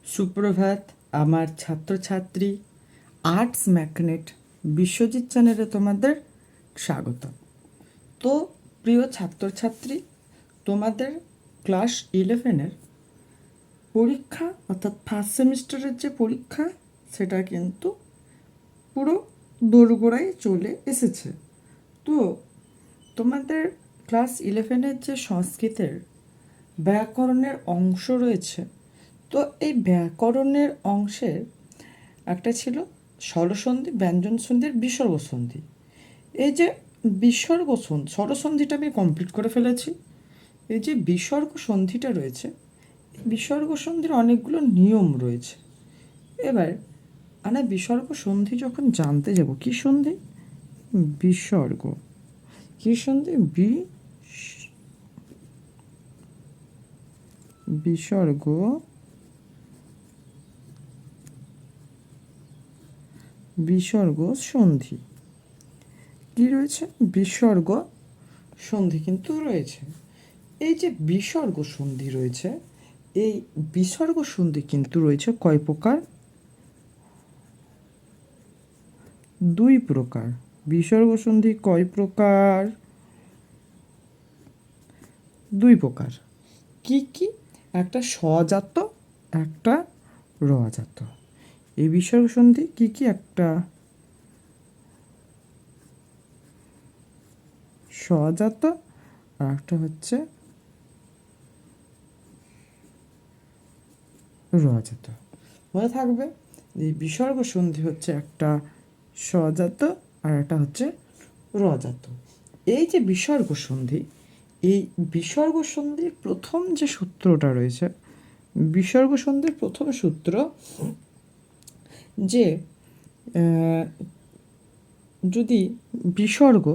সুপ্রভাত আমার ছাত্রছাত্রী। আর্টস ম্যাগনেট বিশ্বজিৎ চ্যানেলে তোমাদের স্বাগত। তো প্রিয় ছাত্রছাত্রী, তোমাদের ক্লাস 11-এর পরীক্ষা অর্থাৎ ফার্স্ট সেমিস্টারের যে পরীক্ষা সেটা কিন্তু পুরো দোরগোড়ায় চলে এসেছে। তো তোমাদের ক্লাস 11-এর যে সংস্কৃতের ব্যাকরণের অংশ রয়েছে, তো এই ব্যাকরণের অংশের একটা ছিল স্বরসন্ধি, ব্যঞ্জন সন্ধির বিসর্গ সন্ধি। এই যে বিসর্গ সন্ধি, স্বরসন্ধিটা আমি কমপ্লিট করে ফেলেছি। এই যে বিসর্গ সন্ধিটা রয়েছে, এই বিসর্গ সন্ধির অনেকগুলো নিয়ম রয়েছে। এবার আমরা বিসর্গ সন্ধি যখন জানতে যাব, কি সন্ধি? বিসর্গ। কি সন্ধি? বিসর্গ বিসর্গ সন্ধি কি রয়েছে? বিসর্গ সন্ধি কিন্তু রয়েছে। এই যে বিসর্গ সন্ধি রয়েছে, এই বিসর্গ সন্ধি কিন্তু রয়েছে কয় প্রকার? দুই প্রকার। বিসর্গ সন্ধি কয় প্রকার? দুই প্রকার। কি কি? একটা স্বজাত, একটা রজাত। এই বিসর্গ সন্ধি কি কি? একটা স্বজাত আর একটা হচ্ছে রজাত। মনে থাকবে এই বিসর্গ সন্ধি হচ্ছে একটা স্বজাত আর একটা হচ্ছে রজাত। এই যে বিসর্গ সন্ধি, এই বিসর্গ সন্ধির প্রথম যে সূত্রটা রয়েছে, বিসর্গ সন্ধির প্রথম সূত্র যে যদি বিসর্গ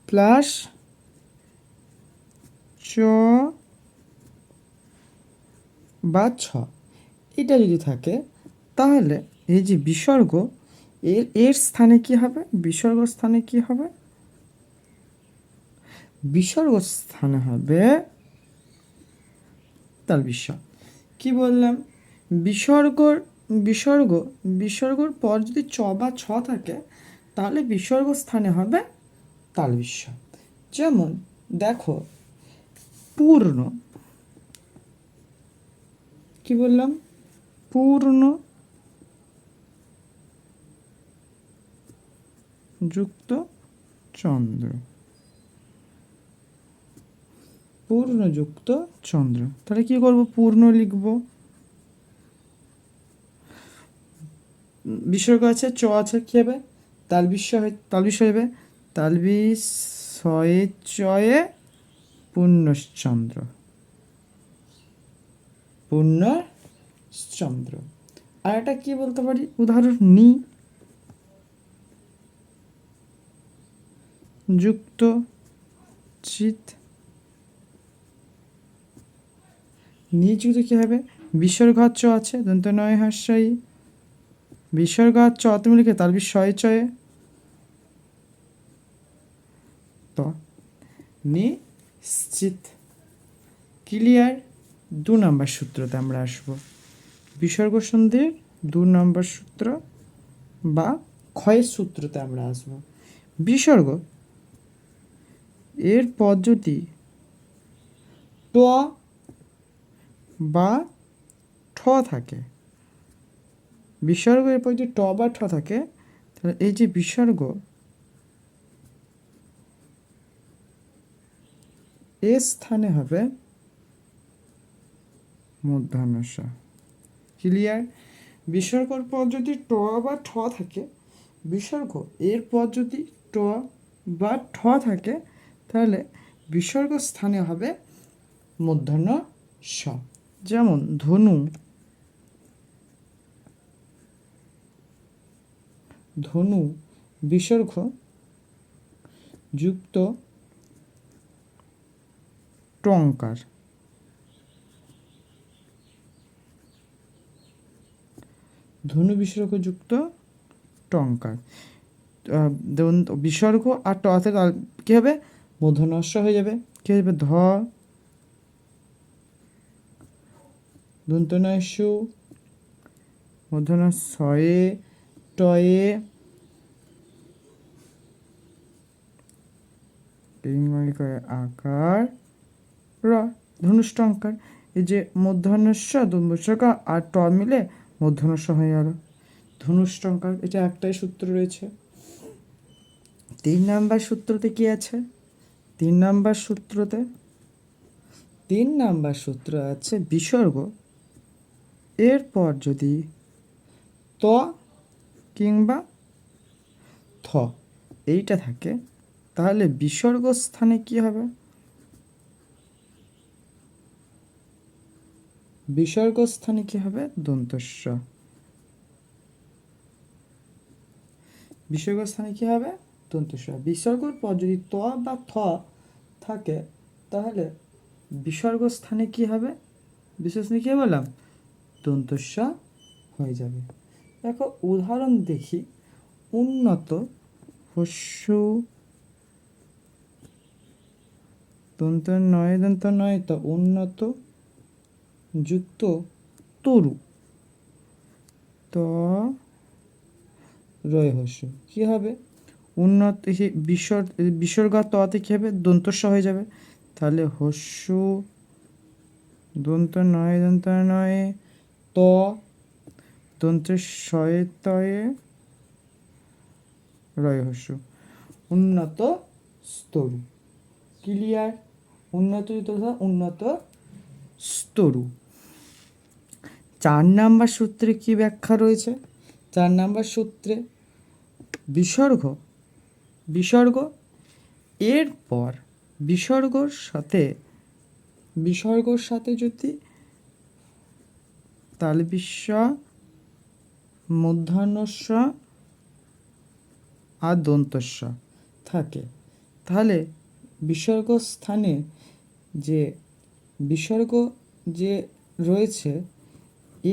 প্লাস চ বা ছ এটা যদি থাকে, তাহলে এই যে বিসর্গ এর স্থানে কি হবে? বিসর্গ স্থানে কি হবে? বিসর্গ স্থানে হবে তালবিস্য। কি বললাম? বিসর্গর পর যদি চ বা ছ থাকে, তাহলে বিসর্গ স্থানে হবে তালবিস্য। যেমন দেখো, পূর্ণ। কি বললাম? পূর্ণ যুক্ত চন্দ্র। পূর্ণযুক্ত চন্দ্র। তাহলে কি করব? পূর্ণ লিখব। বিসর্গ আছে, চ আছে, কি হবে? তালবিস্য হবে। তালবিষয়ে চয়ে পূর্ণশ্চন্দ্র। পূর্ণশ্চন্দ্র। আর এটা কি বলতে পারি? উদাহরণ নি যুক্ত চিত। নি যুক্ত কি হবে? বিসর্গাত চ আছে, দন্ত নয় হাস্যই। বিসর্গাত চ তুমি লিখে তালবিষয়ে চয়ে ত নিশ্চিত। ক্লিয়ার? 2 নম্বর সূত্রতে আমরা আসবো। বিসর্গ সন্ধির 2 নম্বর সূত্র বা ক্ষয়ের সূত্রতে আমরা আসব। বিসর্গ এর পর যদি ট বা ঠ থাকে, বিসর্গ এর পর যদি ট বা ঠ থাকে, তাহলে এই যে বিসর্গ এর স্থানে হবে মূর্ধন্য ষ। ক্লিয়ার? বিসর্গর পর যদি ট বা ঠ থাকে, বিসর্গ এর পর যদি ট বা ঠ থাকে, তাহলে বিসর্গ স্থানে হবে মূর্ধন্য ষ। যেমন ধনু। ধনু বিসর্গ যুক্ত টঙ্কার। ধনু বিসর্গ যুক্ত টঙ্কার। বিসর্গ আর ট থেকে কী হবে? মূর্ধন্য ষ হয়ে যাবে। কী হবে? ধ দন্ত নয় সু, মূর্ধন্য শয়ে টয়ে আকার র, ধনুষ্টঙ্কার। এই যে মূর্ধন্যস্ব দন্তস্বকা আর ট মিলে মূর্ধন্যস্ব হয়ে গেল, ধনুষ্টঙ্কার। এটা একটাই সূত্র রয়েছে। 3 নাম্বার সূত্রতে কি আছে? 3 নাম্বার সূত্র আছে বিসর্গ এরপর যদি ত কিংবা থ এইটা থাকে, তাহলে বিসর্গ স্থানে কি হবে? বিসর্গ স্থানে কি হবে? দন্তস্ব। বিসর্গ স্থানে কি হবে? দন্তস্ব। বিসর্গর পর যদি ত বা থ থাকে, তাহলে বিসর্গ স্থানে কি হবে? বিসর্গ স্থানে কি বললাম? দন্তস্ব হয়ে যাবে। দেখো উদাহরণ দেখি। উন্নত হস্যু দন্ত নয় তো উন্নত যুক্ত তরু ত রয় হস্যু কি হবে? উন্নত বিসর্গ ততে কি হবে? দন্তস্ব হয়ে যাবে। তাহলে হস্যু দন্ত নয় ত দন্তের শয়ে তয়ে রয় হস্যু, উন্নত স্তরু। ক্লিয়ার? উন্নত স্তরু। 4 নাম্বার সূত্রে কি ব্যাখ্যা রয়েছে? 4 নাম্বার সূত্রে বিসর্গ এরপর বিসর্গর সাথে যদি তালবিস্ব মূর্ধন্যস্ব আর দন্তস্ব থাকে, তাহলে বিসর্গ স্থানে যে বিসর্গ যে রয়েছে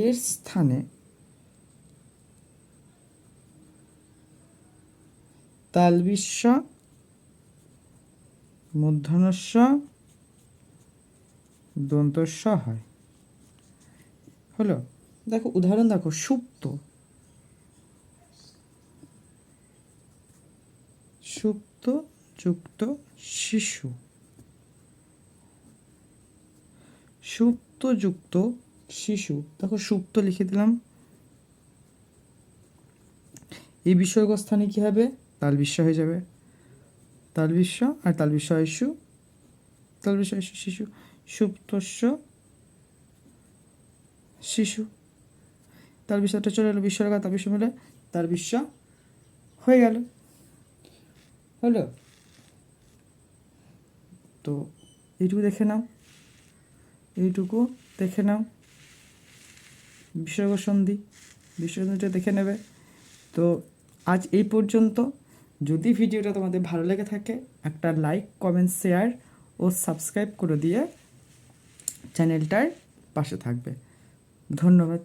এর স্থানে তালবিস্ব মূর্ধন্যস্ব দন্তস্ব হয়। হলো? দেখো উদাহরণ দেখো। সুপ্ত যুক্ত শিশু, দেখো সুপ্ত লিখে দিলাম। এই বিসর্গ স্থানে কি হবে? তালবিস্ব হয়ে যাবে। তালবিস্ব আর তালবিস্ব শিশু, সুপ্তস্য শিশু। তালবিস্বটা চলে এলো, বিসর্গ তালবিস্ব মিলে তালবিস্ব হয়ে গেল। হলো? তো এইটুকু দেখে নাও, বিসর্গ সন্ধিটা দেখে নেবে। তো আজ এই পর্যন্ত। যদি ভিডিওটা তোমাদের ভালো লেগে থাকে, একটা লাইক, কমেন্ট, শেয়ার ও সাবস্ক্রাইব করে দিয়ে চ্যানেলটার পাশে থাকবে। ধন্যবাদ।